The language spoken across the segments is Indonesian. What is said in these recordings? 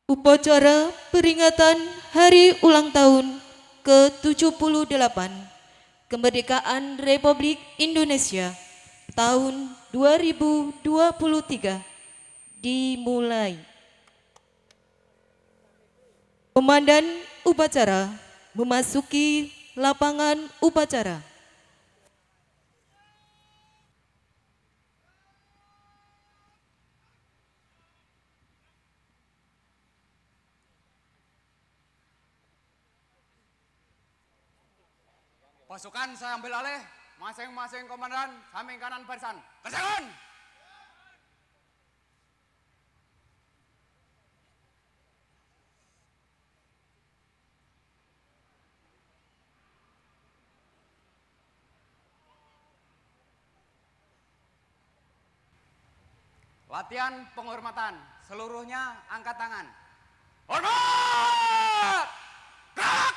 Upacara peringatan Hari Ulang Tahun ke-78 Kemerdekaan Republik Indonesia tahun 2023 dimulai. Komandan upacara memasuki lapangan upacara. Pasukan saya ambil alih, masing-masing komandan samping kanan barisan. Kerjakan! Latihan penghormatan, seluruhnya angkat tangan. Hormat! Gerak!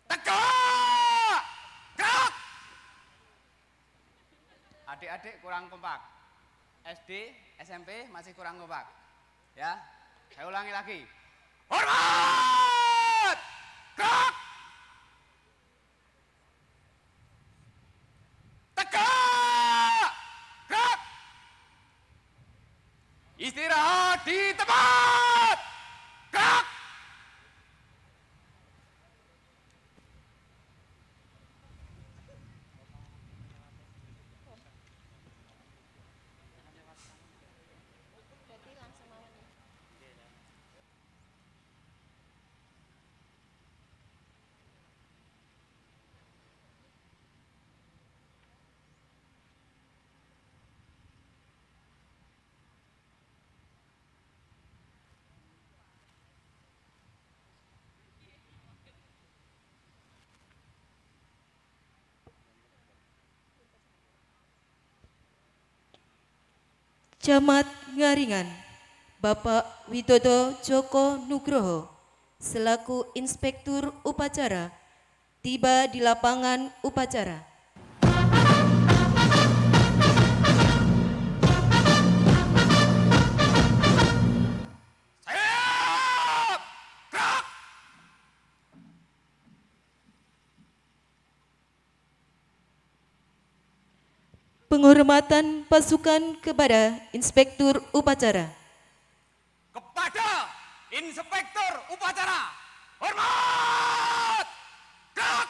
Tegak! Gerak! Adik-adik kurang kompak. SD, SMP masih kurang kompak. Ya, saya ulangi lagi. Hormat! Gerak! Tegak! Gerak! Istirahat di tempat! Gerak! Camat Ngaringan, Bapak Widodo Joko Nugroho, selaku Inspektur Upacara, tiba di lapangan upacara. Siap! Gerak! Penghormatan pasukan kepada Inspektur Upacara. Kepada Inspektur Upacara, hormat! Gerak!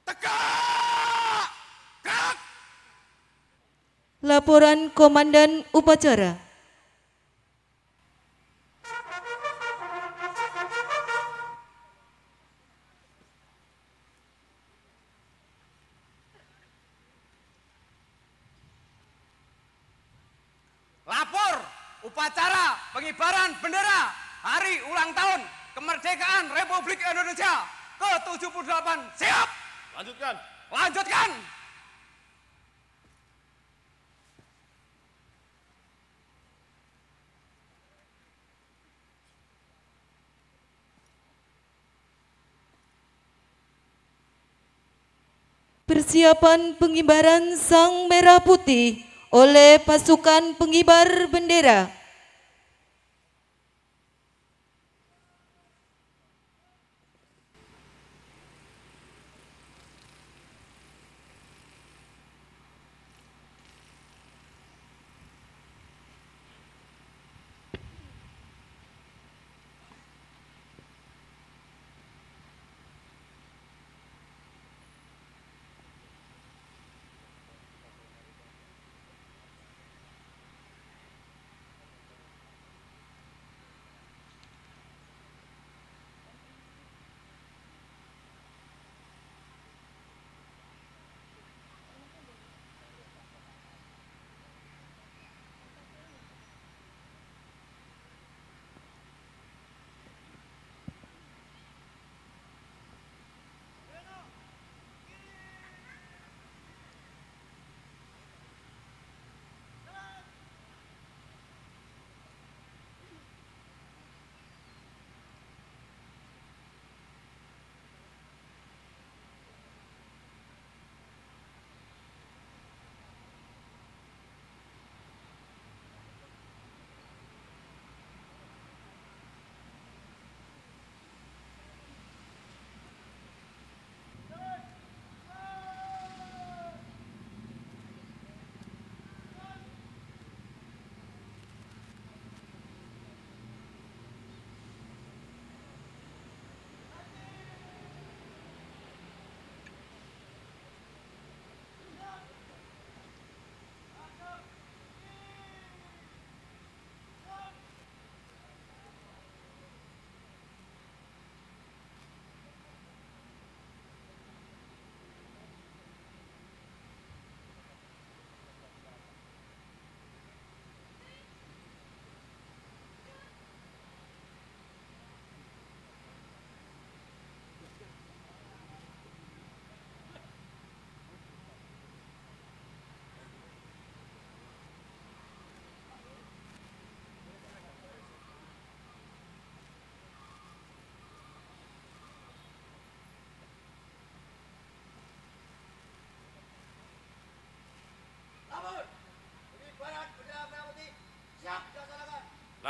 Tegak! Gerak! Laporan Komandan Upacara. Lapor upacara pengibaran bendera Hari Ulang Tahun Kemerdekaan Republik Indonesia ke-78. Siap! Lanjutkan. Lanjutkan! Persiapan pengibaran Sang Merah Putih oleh pasukan pengibar bendera.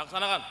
Laksanakan.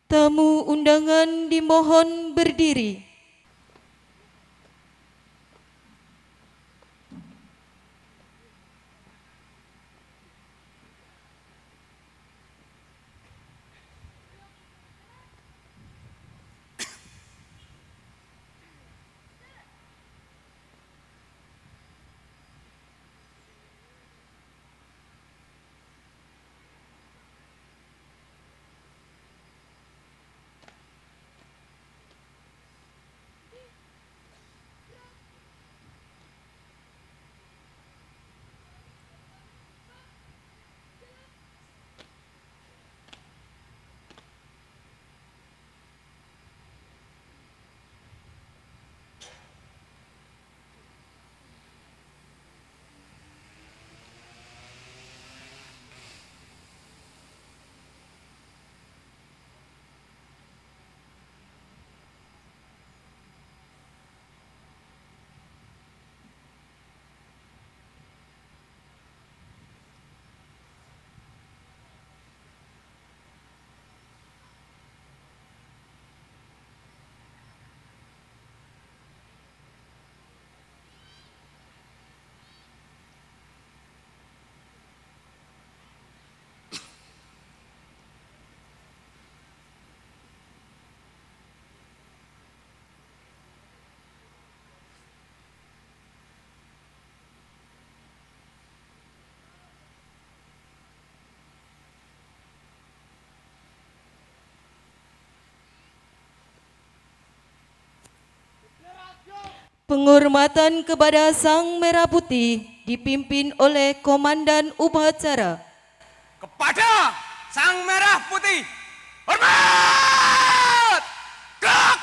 Tamu undangan dimohon berdiri. Penghormatan kepada Sang Merah Putih dipimpin oleh Komandan Upacara. Kepada Sang Merah Putih, hormat! Gerak!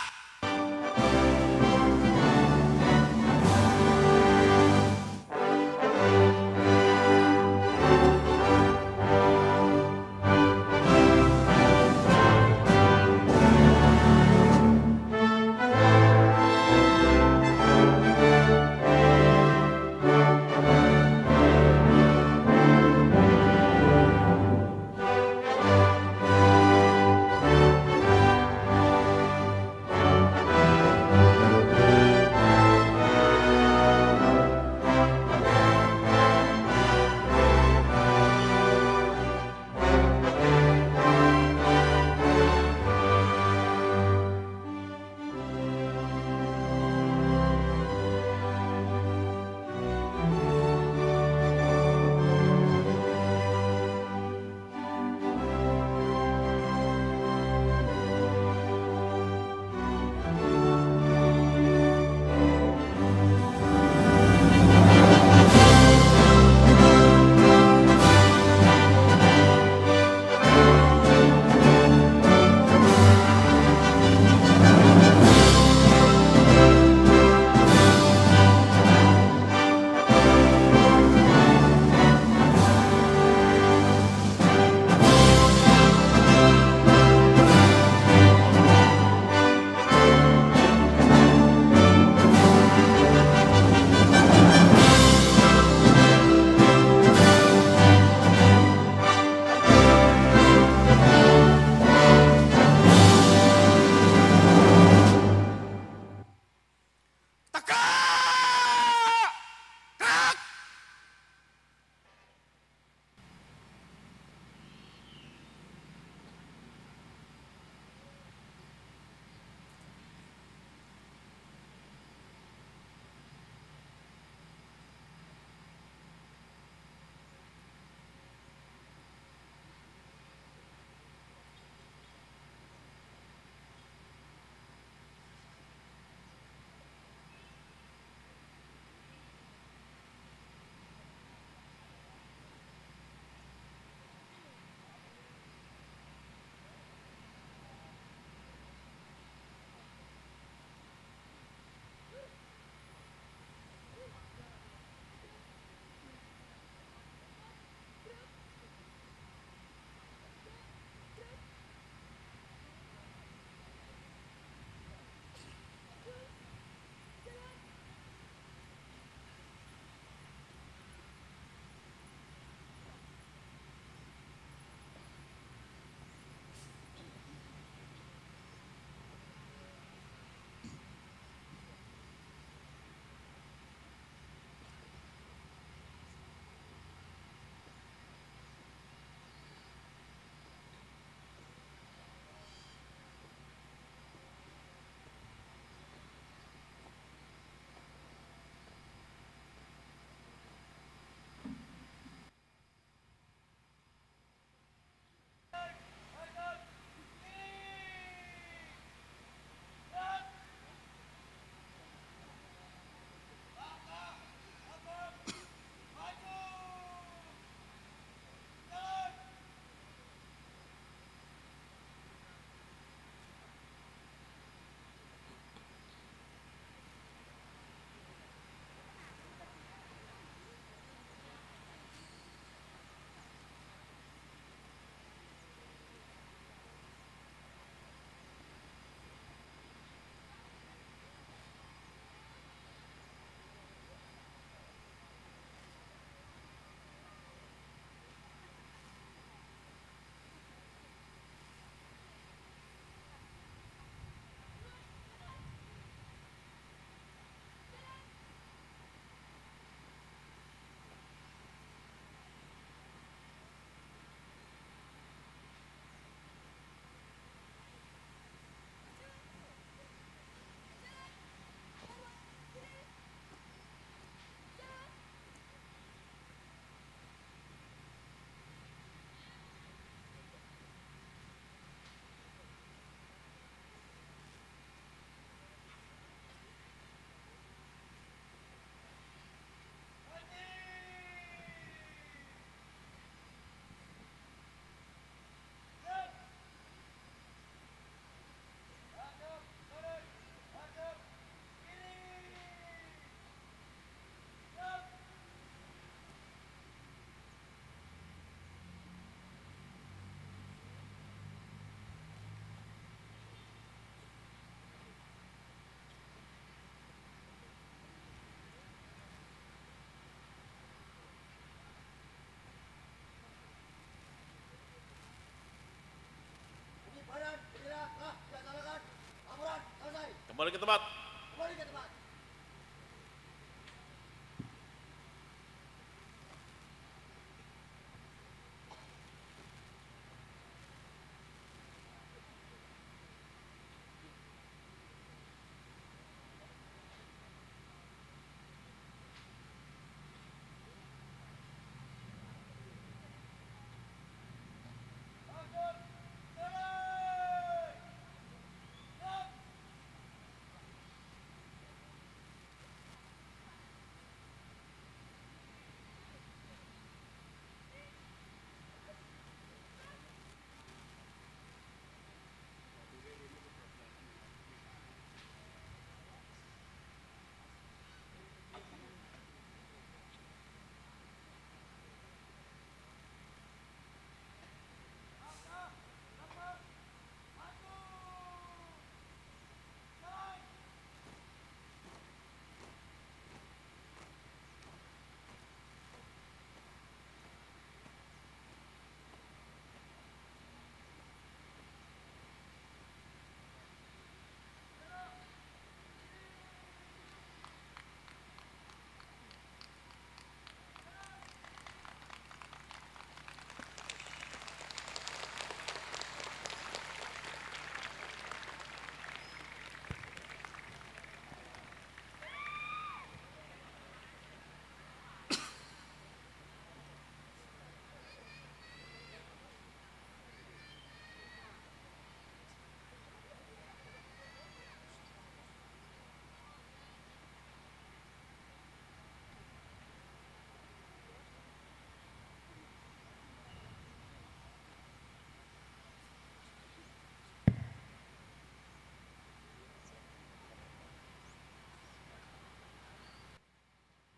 tempat.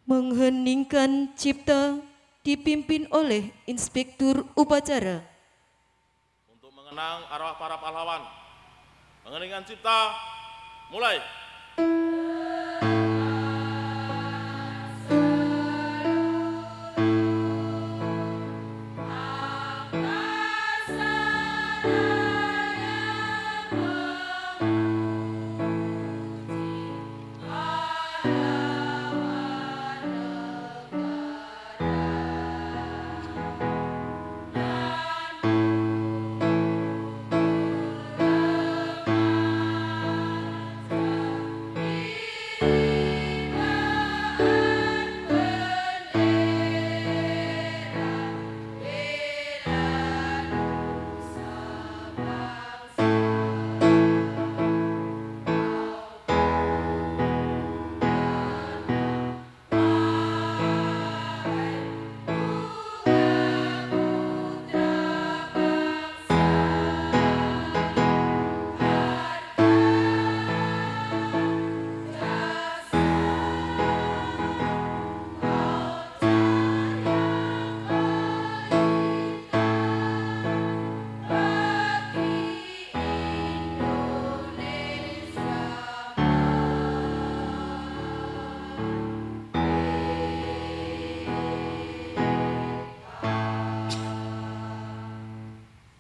Mengheningkan cipta dipimpin oleh Inspektur Upacara. Untuk mengenang arwah para pahlawan. Mengheningkan cipta, mulai.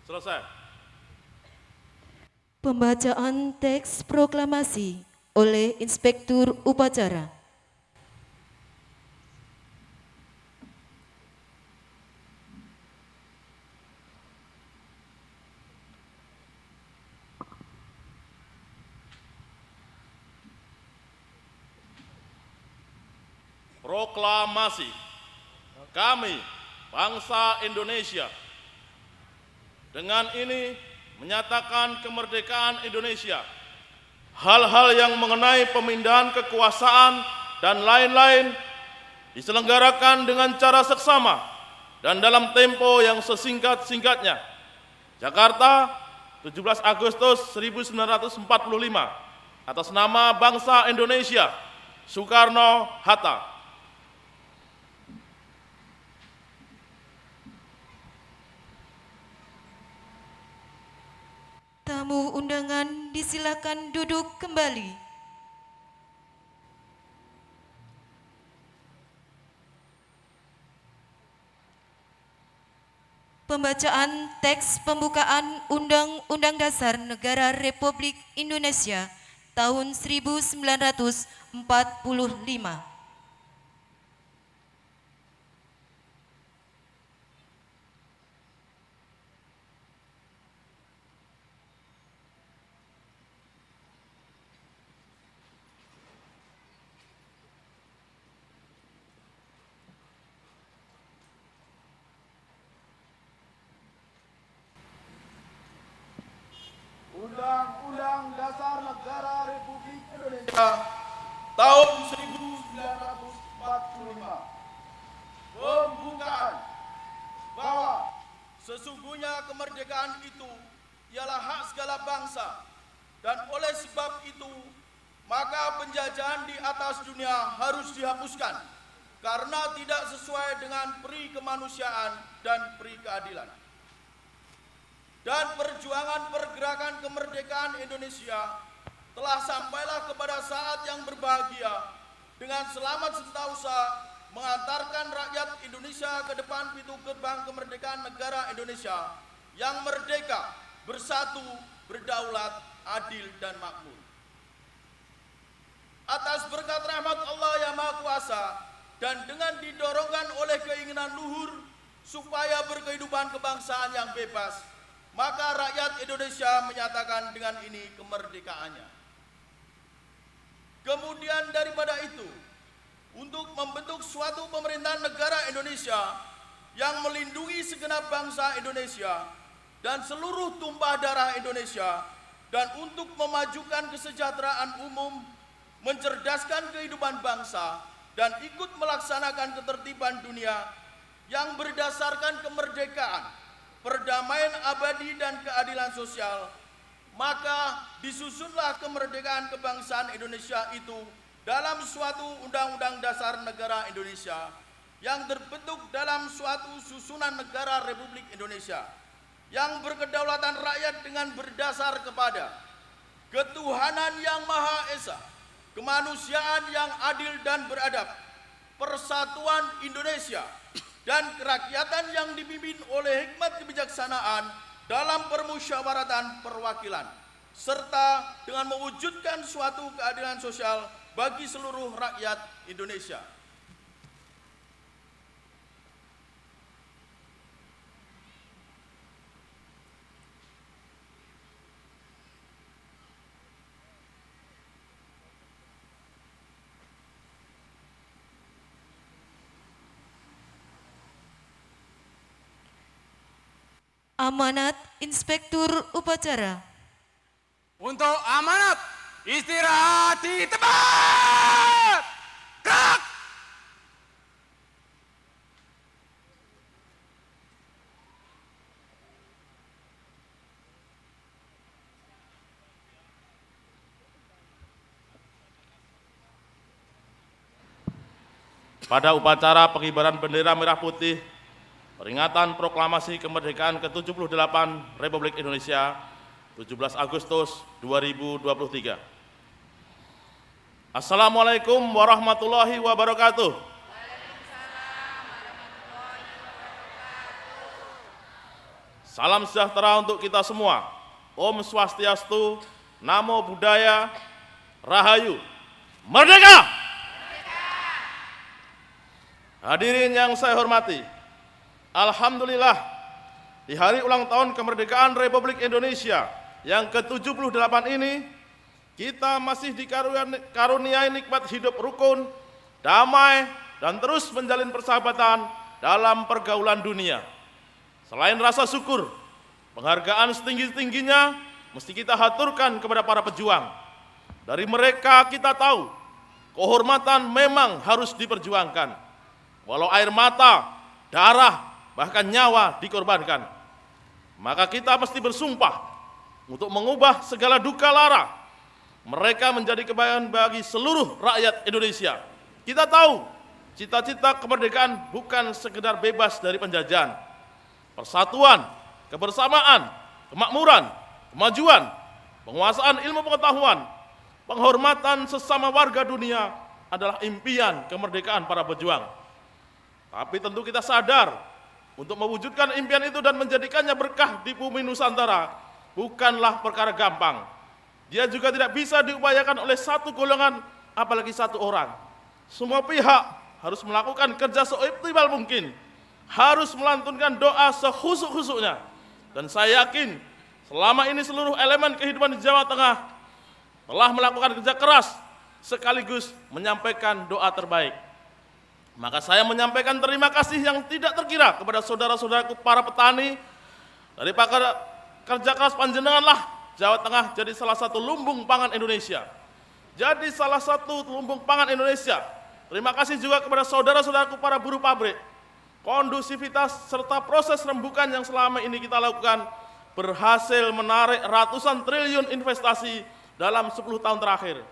Selesai. Pembacaan teks proklamasi oleh Inspektur Upacara. Proklamasi. Kami, bangsa Indonesia, dengan ini menyatakan kemerdekaan Indonesia. Hal-hal yang mengenai pemindahan kekuasaan dan lain-lain diselenggarakan dengan cara seksama dan dalam tempo yang sesingkat-singkatnya. Jakarta, 17 Agustus 1945, atas nama bangsa Indonesia, Soekarno-Hatta. Tamu undangan disilakan duduk kembali. Pembacaan teks pembukaan Undang-Undang Dasar Negara Republik Indonesia tahun 1945. Undang-Undang Dasar Negara Republik Indonesia tahun 1945. Pembukaan bahwa sesungguhnya kemerdekaan itu ialah hak segala bangsa, dan oleh sebab itu maka penjajahan di atas dunia harus dihapuskan karena tidak sesuai dengan peri kemanusiaan dan peri keadilan. Dan perjuangan pergerakan kemerdekaan Indonesia telah sampailah kepada saat yang berbahagia dengan selamat sentausa mengantarkan rakyat Indonesia ke depan pintu gerbang kemerdekaan negara Indonesia yang merdeka, bersatu, berdaulat, adil, dan makmur. Atas berkat rahmat Allah yang Maha Kuasa dan dengan didorongkan oleh keinginan luhur supaya berkehidupan kebangsaan yang bebas, maka rakyat Indonesia menyatakan dengan ini kemerdekaannya. Kemudian daripada itu, untuk membentuk suatu pemerintahan negara Indonesia yang melindungi segenap bangsa Indonesia dan seluruh tumpah darah Indonesia, dan untuk memajukan kesejahteraan umum, mencerdaskan kehidupan bangsa, dan ikut melaksanakan ketertiban dunia yang berdasarkan kemerdekaan, perdamaian abadi dan keadilan sosial, maka disusunlah kemerdekaan kebangsaan Indonesia itu dalam suatu Undang-Undang Dasar Negara Indonesia yang terbentuk dalam suatu susunan negara Republik Indonesia yang berkedaulatan rakyat dengan berdasar kepada ketuhanan yang Maha Esa, kemanusiaan yang adil dan beradab, persatuan Indonesia, dan kerakyatan yang dipimpin oleh hikmat kebijaksanaan dalam permusyawaratan perwakilan, serta dengan mewujudkan suatu keadilan sosial bagi seluruh rakyat Indonesia. Amanat Inspektur Upacara. Untuk amanat, istirahat di tempat. Gerak! Pada upacara pengibaran bendera merah putih peringatan proklamasi kemerdekaan ke-78 Republik Indonesia 17 Agustus 2023. Assalamualaikum warahmatullahi wabarakatuh. Salam sejahtera untuk kita semua. Om Swastiastu, Namo Buddhaya, Rahayu, Merdeka! Hadirin yang saya hormati, alhamdulillah di hari ulang tahun kemerdekaan Republik Indonesia yang ke-78 ini kita masih dikaruniai nikmat hidup rukun, damai, dan terus menjalin persahabatan dalam pergaulan dunia. Selain rasa syukur, penghargaan setinggi-tingginya mesti kita haturkan kepada para pejuang. Dari mereka kita tahu kehormatan memang harus diperjuangkan, walau air mata, darah, bahkan nyawa dikorbankan. Maka kita mesti bersumpah untuk mengubah segala duka lara mereka menjadi kebaikan bagi seluruh rakyat Indonesia. Kita tahu cita-cita kemerdekaan bukan sekedar bebas dari penjajahan. Persatuan, kebersamaan, kemakmuran, kemajuan, penguasaan ilmu pengetahuan, penghormatan sesama warga dunia adalah impian kemerdekaan para pejuang. Tapi tentu kita sadar untuk mewujudkan impian itu dan menjadikannya berkah di bumi Nusantara bukanlah perkara gampang. Dia juga tidak bisa diupayakan oleh satu golongan, apalagi satu orang. Semua pihak harus melakukan kerja seoptimal mungkin, harus melantunkan doa sehusuk-husuknya. Dan saya yakin selama ini seluruh elemen kehidupan di Jawa Tengah telah melakukan kerja keras sekaligus menyampaikan doa terbaik. Maka saya menyampaikan terima kasih yang tidak terkira kepada saudara-saudaraku para petani. Dari kerja keras panjenenganlah Jawa Tengah jadi salah satu lumbung pangan Indonesia. Jadi salah satu lumbung pangan Indonesia. Terima kasih juga kepada saudara-saudaraku para buruh pabrik. Kondusivitas serta proses rembukan yang selama ini kita lakukan berhasil menarik ratusan triliun investasi dalam 10 tahun terakhir.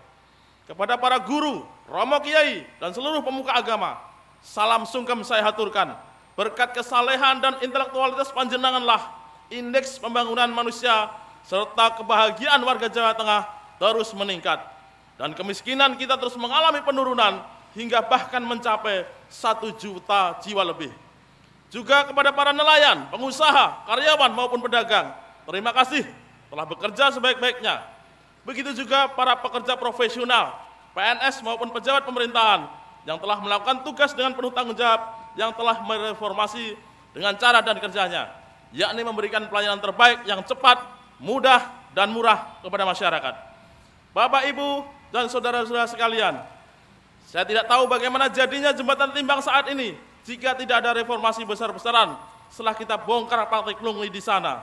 Kepada para guru, romo kiai, dan seluruh pemuka agama, salam sungkem saya haturkan. Berkat kesalehan dan intelektualitas panjenenganlah indeks pembangunan manusia serta kebahagiaan warga Jawa Tengah terus meningkat. Dan kemiskinan kita terus mengalami penurunan hingga bahkan mencapai 1 juta jiwa lebih. Juga kepada para nelayan, pengusaha, karyawan maupun pedagang, terima kasih telah bekerja sebaik-baiknya. Begitu juga para pekerja profesional, PNS maupun pejabat pemerintahan yang telah melakukan tugas dengan penuh tanggung jawab, yang telah mereformasi dengan cara dan kerjanya, yakni memberikan pelayanan terbaik yang cepat, mudah, dan murah kepada masyarakat. Bapak, Ibu, dan saudara-saudara sekalian, saya tidak tahu bagaimana jadinya jembatan timbang saat ini jika tidak ada reformasi besar-besaran setelah kita bongkar praktik pungli di sana.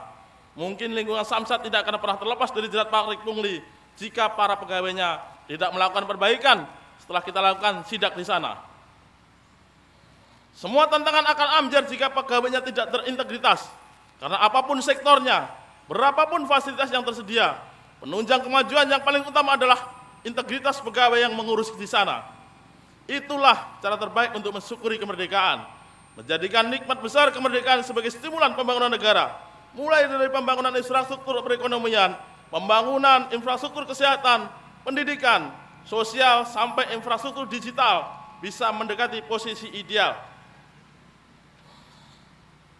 Mungkin lingkungan Samsat tidak akan pernah terlepas dari jerat praktik pungli jika para pegawainya tidak melakukan perbaikan setelah kita lakukan sidak di sana. Semua tantangan akan amjar jika pegawainya tidak terintegritas, karena apapun sektornya, berapapun fasilitas yang tersedia, penunjang kemajuan yang paling utama adalah integritas pegawai yang mengurus di sana. Itulah cara terbaik untuk mensyukuri kemerdekaan, menjadikan nikmat besar kemerdekaan sebagai stimulan pembangunan negara, mulai dari pembangunan infrastruktur perekonomian, pembangunan infrastruktur kesehatan, pendidikan, sosial, sampai infrastruktur digital bisa mendekati posisi ideal.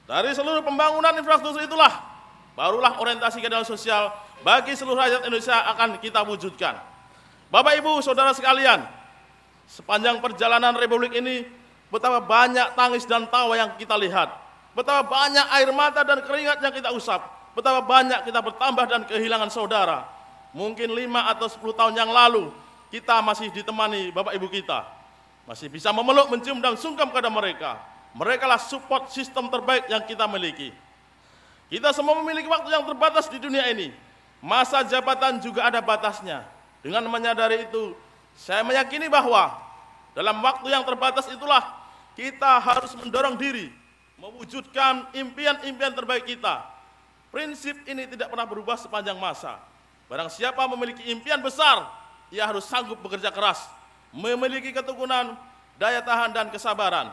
Dari seluruh pembangunan infrastruktur itulah, barulah orientasi keadilan sosial bagi seluruh rakyat Indonesia akan kita wujudkan. Bapak, Ibu, saudara sekalian, sepanjang perjalanan Republik ini, betapa banyak tangis dan tawa yang kita lihat, betapa banyak air mata dan keringat yang kita usap, betapa banyak kita bertambah dan kehilangan saudara. Mungkin 5 atau 10 tahun yang lalu, kita masih ditemani Bapak Ibu kita, masih bisa memeluk, mencium, dan sungkem kepada mereka. Mereka lah support sistem terbaik yang kita miliki. Kita semua memiliki waktu yang terbatas di dunia ini. Masa jabatan juga ada batasnya. Dengan menyadari itu, saya meyakini bahwa dalam waktu yang terbatas itulah kita harus mendorong diri, mewujudkan impian-impian terbaik kita. Prinsip ini tidak pernah berubah sepanjang masa. Barang siapa memiliki impian besar, ia harus sanggup bekerja keras, memiliki ketekunan, daya tahan, dan kesabaran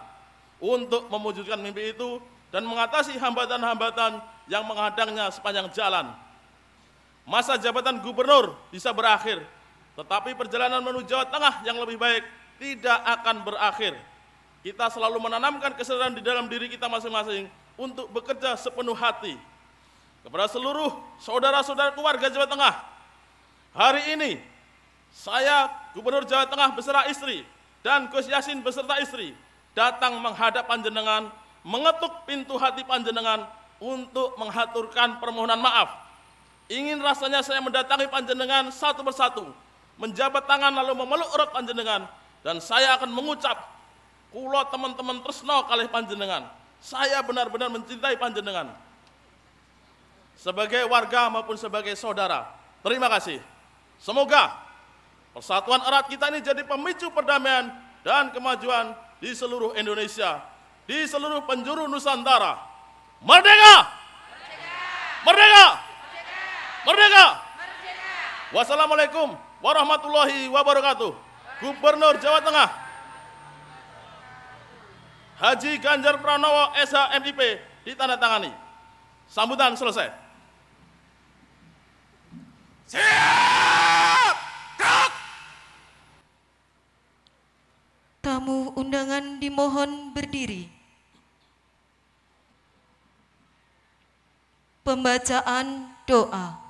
untuk mewujudkan mimpi itu dan mengatasi hambatan-hambatan yang menghadangnya sepanjang jalan. Masa jabatan gubernur bisa berakhir, tetapi perjalanan menuju Jawa Tengah yang lebih baik tidak akan berakhir. Kita selalu menanamkan kesadaran di dalam diri kita masing-masing untuk bekerja sepenuh hati. Kepada seluruh saudara-saudara keluarga Jawa Tengah, hari ini saya, Gubernur Jawa Tengah beserta istri, dan Gus Yassin beserta istri, datang menghadap panjenengan, mengetuk pintu hati panjenengan untuk menghaturkan permohonan maaf. Ingin rasanya saya mendatangi panjenengan satu persatu, menjabat tangan lalu memeluk erat panjenengan, dan saya akan mengucap, kula teman-teman tresno kalih panjenengan, saya benar-benar mencintai panjenengan. Sebagai warga maupun sebagai saudara, terima kasih. Semoga persatuan erat kita ini jadi pemicu perdamaian dan kemajuan di seluruh Indonesia, di seluruh penjuru Nusantara. Merdeka! Merdeka! Merdeka! Merdeka! Wassalamualaikum warahmatullahi wabarakatuh. Gubernur Jawa Tengah Haji Ganjar Pranowo SH.MIP ditandatangani. Sambutan selesai. Siap! Gerak! Tamu undangan dimohon berdiri. Pembacaan doa.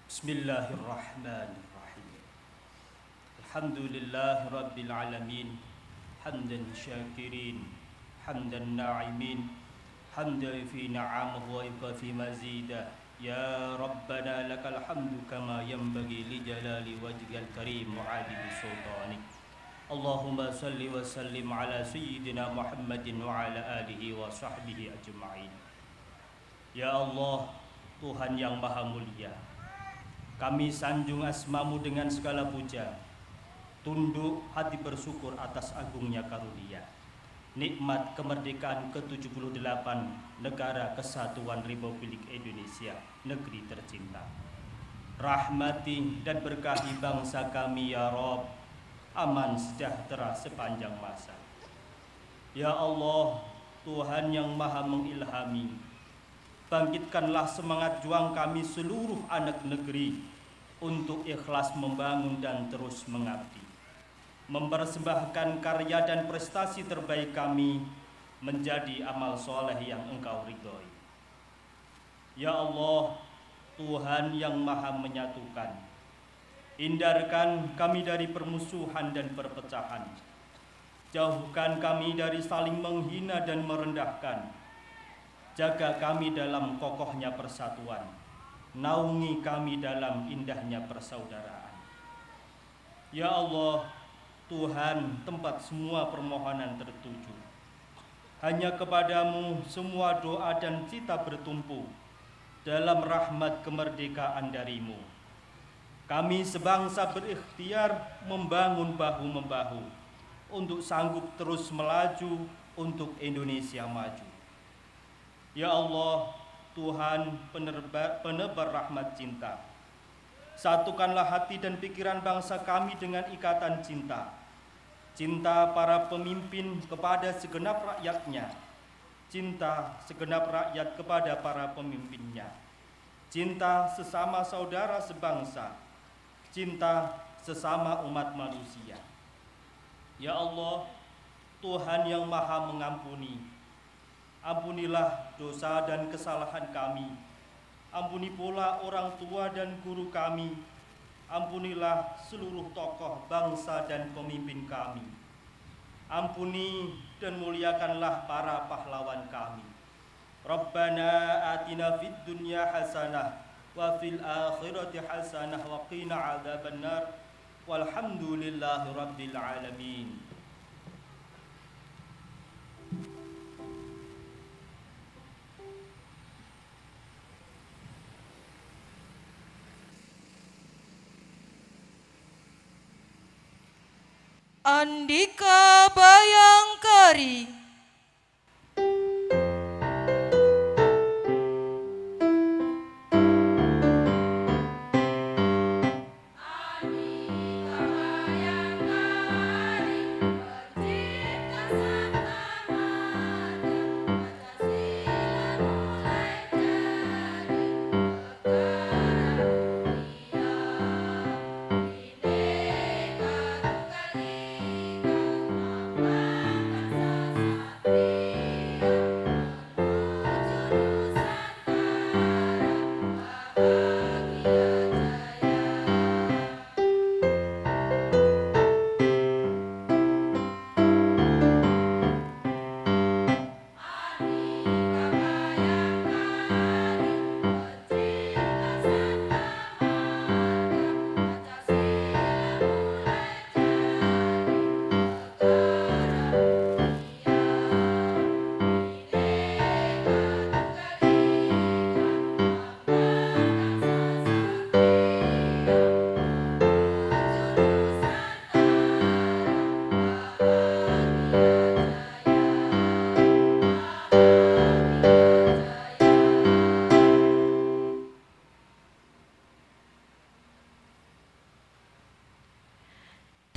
Bismillahirrahmanirrahim. Alhamdulillahi rabbil alamin. Hamdan syakirin, hamdan na'imin, hamdan fi na'amahu wa ibqa fi mazidah. Ya Rabbana lakal hamdu kama yanbaghi li jalali wajhikal karim wa 'adili sultanik. Allahumma salli wa sallim ala sayyidina Muhammadin wa ala alihi wa sahbihi ajma'in. Ya Allah, Tuhan yang maha mulia, kami sanjung asmamu dengan segala puja, tunduk hati bersyukur atas agungnya karunia, nikmat kemerdekaan ke-78 Negara Kesatuan Republik Indonesia, negeri tercinta. Rahmati dan berkahi bangsa kami ya Rabb, aman sejahtera sepanjang masa. Ya Allah, Tuhan yang maha mengilhami, bangkitkanlah semangat juang kami seluruh anak negeri untuk ikhlas membangun dan terus mengabdi, mempersembahkan karya dan prestasi terbaik kami menjadi amal soleh yang Engkau ridhoi. Ya Allah, Tuhan yang maha menyatukan, hindarkan kami dari permusuhan dan perpecahan, jauhkan kami dari saling menghina dan merendahkan, jaga kami dalam kokohnya persatuan, naungi kami dalam indahnya persaudaraan. Ya Allah, Tuhan tempat semua permohonan tertuju, hanya kepadamu semua doa dan cita bertumpu dalam rahmat kemerdekaan darimu. Kami sebangsa berikhtiar membangun bahu-membahu untuk sanggup terus melaju untuk Indonesia maju. Ya Allah, Tuhan penebar rahmat cinta, satukanlah hati dan pikiran bangsa kami dengan ikatan cinta. Cinta para pemimpin kepada segenap rakyatnya, cinta segenap rakyat kepada para pemimpinnya, cinta sesama saudara sebangsa, cinta sesama umat manusia. Ya Allah, Tuhan yang maha mengampuni, ampunilah dosa dan kesalahan kami, ampuni pula orang tua dan guru kami, ampunilah seluruh tokoh bangsa dan pemimpin kami, ampuni dan muliakanlah para pahlawan kami. Rabbana atina fid dunya hasanah wa fil akhirati hasanah wa qina adzabannar walhamdulillahi rabbil alamin. Andika Bayangkari.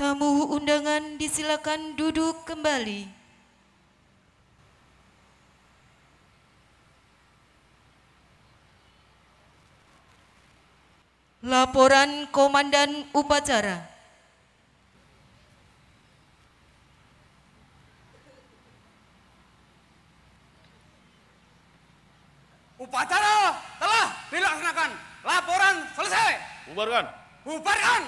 Tamu undangan disilakan duduk kembali. Laporan Komandan Upacara. Upacara telah dilaksanakan. Laporan selesai. Bubarkan. Bubarkan.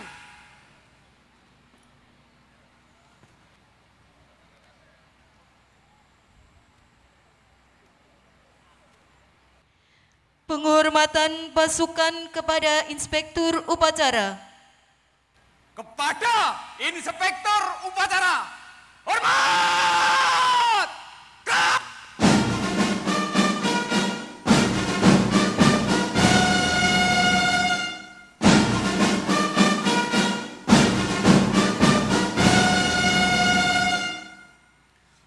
Penghormatan pasukan kepada Inspektur Upacara. Kepada Inspektur Upacara. Hormat! Gerak!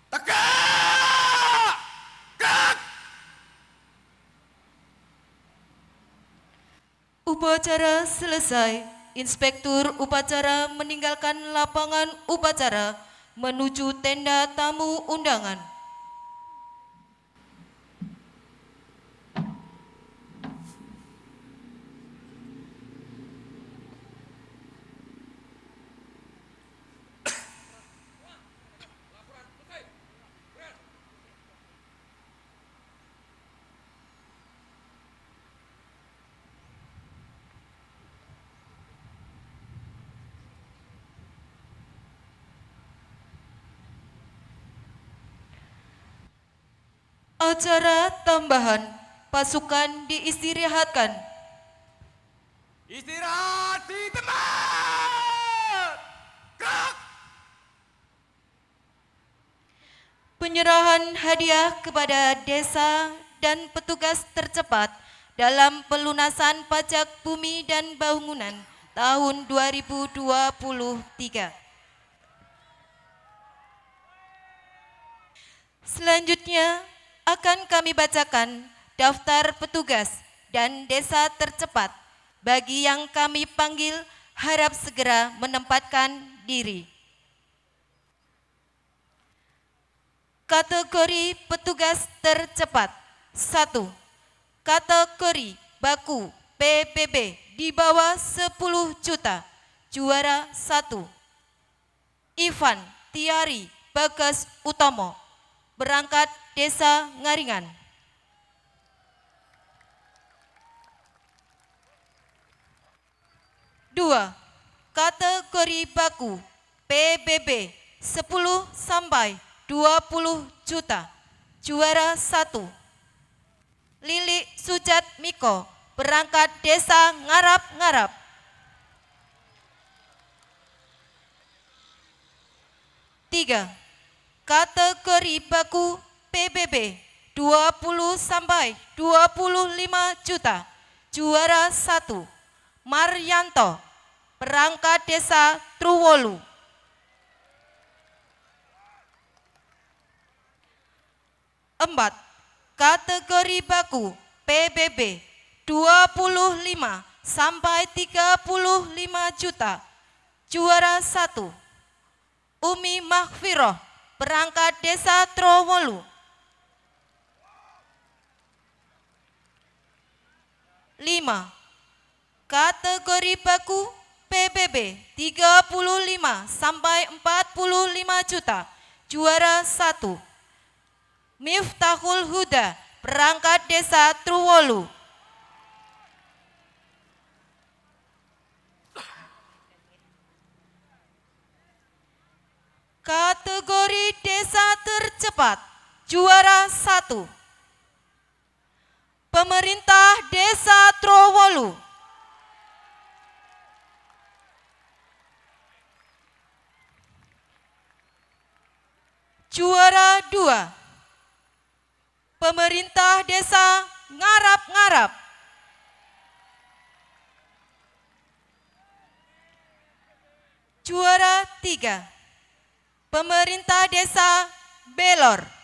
Tegak! Gerak! Upacara selesai. Inspektur Upacara meninggalkan lapangan upacara menuju tenda tamu undangan. Acara tambahan, pasukan diistirahatkan. Istirahat di tempat. Gerak! Penyerahan hadiah kepada desa dan petugas tercepat dalam pelunasan pajak bumi dan bangunan tahun 2023. Selanjutnya akan kami bacakan daftar petugas dan desa tercepat. Bagi yang kami panggil harap segera menempatkan diri. Kategori petugas tercepat. 1. Kategori baku PBB di bawah 10 juta. Juara 1. Ivan Tiari Bagas Utomo, berangkat Desa Ngaringan. 2. Kategori baku PBB 10 sampai 20 juta. Juara 1. Lili Sujat Miko, berangkat Desa Ngarap-Ngarap. 3. Kategori baku PBB 20 sampai 25 juta. Juara 1. Maryanto, perangkat Desa Truwolu. 4. Kategori baku PBB 25 sampai 35 juta. Juara 1. Umi Mahfiroh, perangkat Desa Trowolu. 5. Kategori baku PBB 35 sampai 45 juta. Juara 1. Miftahul Huda, perangkat Desa Truwolu. 4. Kategori desa tercepat. Juara 1. Pemerintah Desa Trowolu. Juara 2. Pemerintah Desa Ngarap-Ngarap. Juara 3. Pemerintah Desa Belor.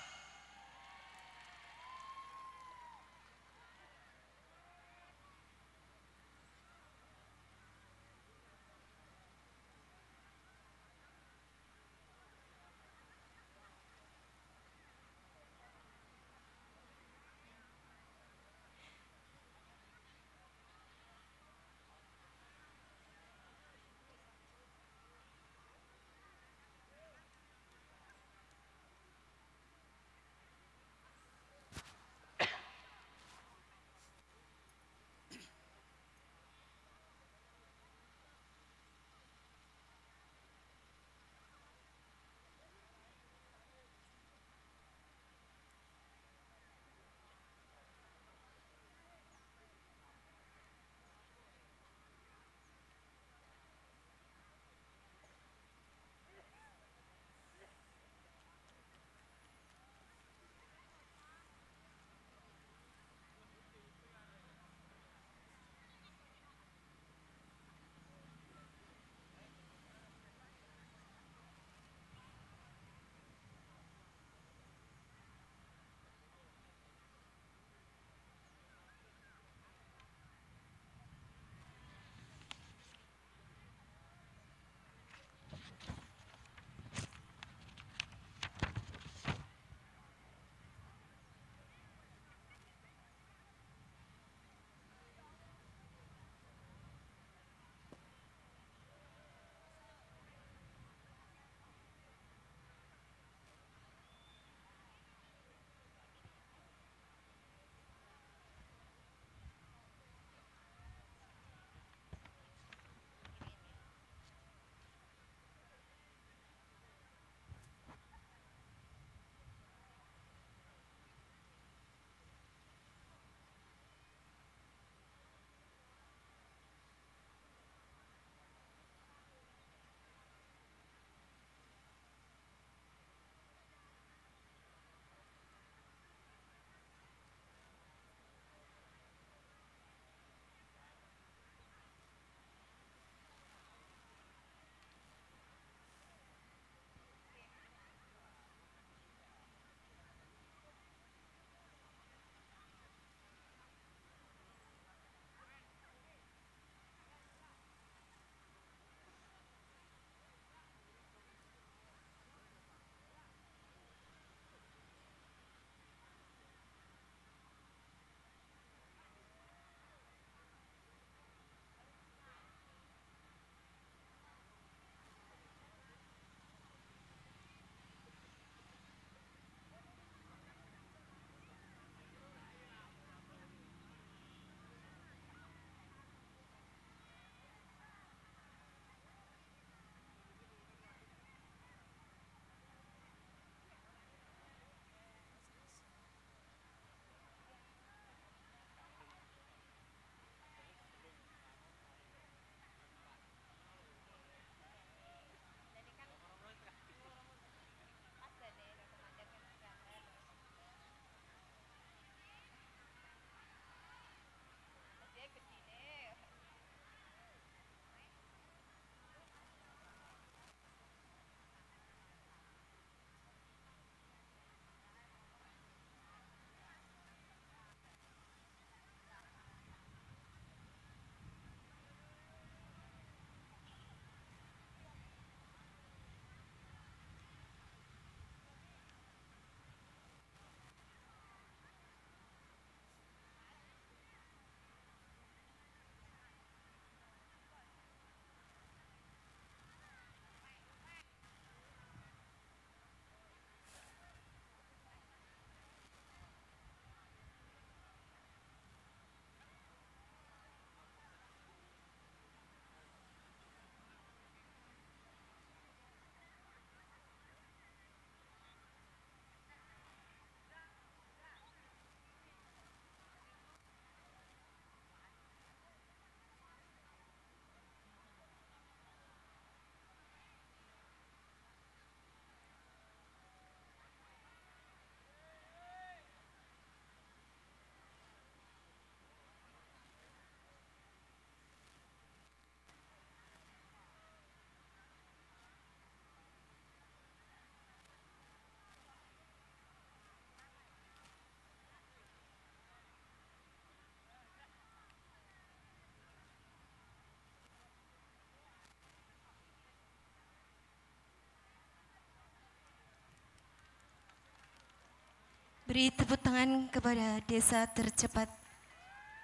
Beri tepuk tangan kepada desa tercepat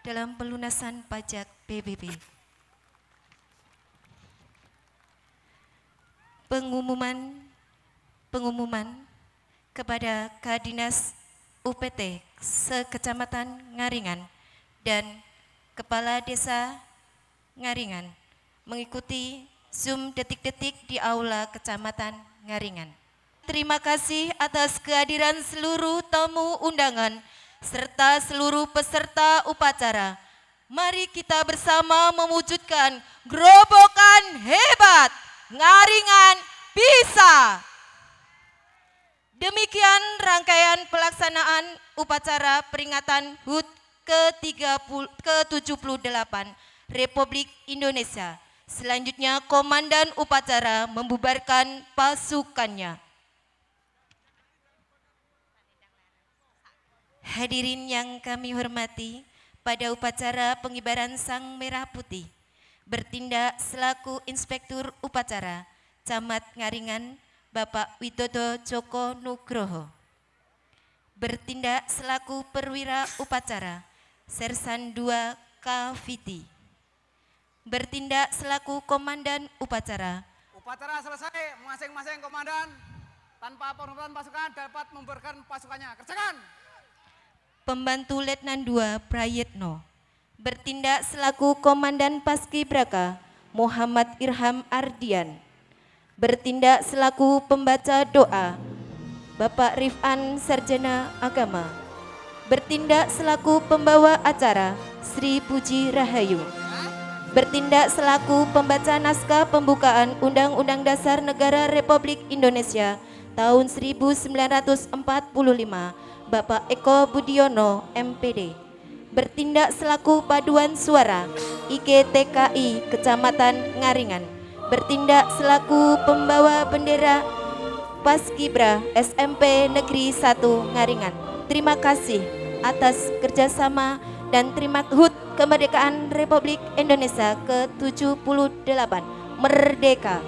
dalam pelunasan pajak PBB. Pengumuman kepada Kadinas UPT se-Kecamatan Ngaringan dan Kepala Desa Ngaringan mengikuti Zoom detik-detik di Aula Kecamatan Ngaringan. Terima kasih atas kehadiran seluruh tamu undangan serta seluruh peserta upacara. Mari kita bersama mewujudkan gerobokan hebat, Ngaringan bisa. Demikian rangkaian pelaksanaan upacara peringatan HUT ke-78 Republik Indonesia. Selanjutnya Komandan Upacara membubarkan pasukannya. Hadirin yang kami hormati, pada upacara pengibaran Sang Merah Putih, bertindak selaku Inspektur Upacara Camat Ngaringan, Bapak Widodo Joko Nugroho. Bertindak selaku Perwira Upacara Sersan II Kaviti. Bertindak selaku Komandan Upacara. Upacara selesai, masing-masing komandan tanpa penurunan pasukan dapat membubarkan pasukannya. Kerjakan! Pembantu Letnan II Prayitno. Bertindak selaku Komandan Paskibraka Muhammad Irham Ardian. Bertindak selaku pembaca doa Bapak Rifan Sarjana Agama. Bertindak selaku pembawa acara Sri Puji Rahayu. Bertindak selaku pembaca naskah pembukaan Undang-Undang Dasar Negara Republik Indonesia tahun 1945 Bapak Eko Budiono MPD. Bertindak selaku paduan suara IGTKI Kecamatan Ngaringan. Bertindak selaku pembawa bendera Paskibra SMP Negeri 1 Ngaringan. Terima kasih atas kerjasama dan terima HUT Kemerdekaan Republik Indonesia ke-78 Merdeka.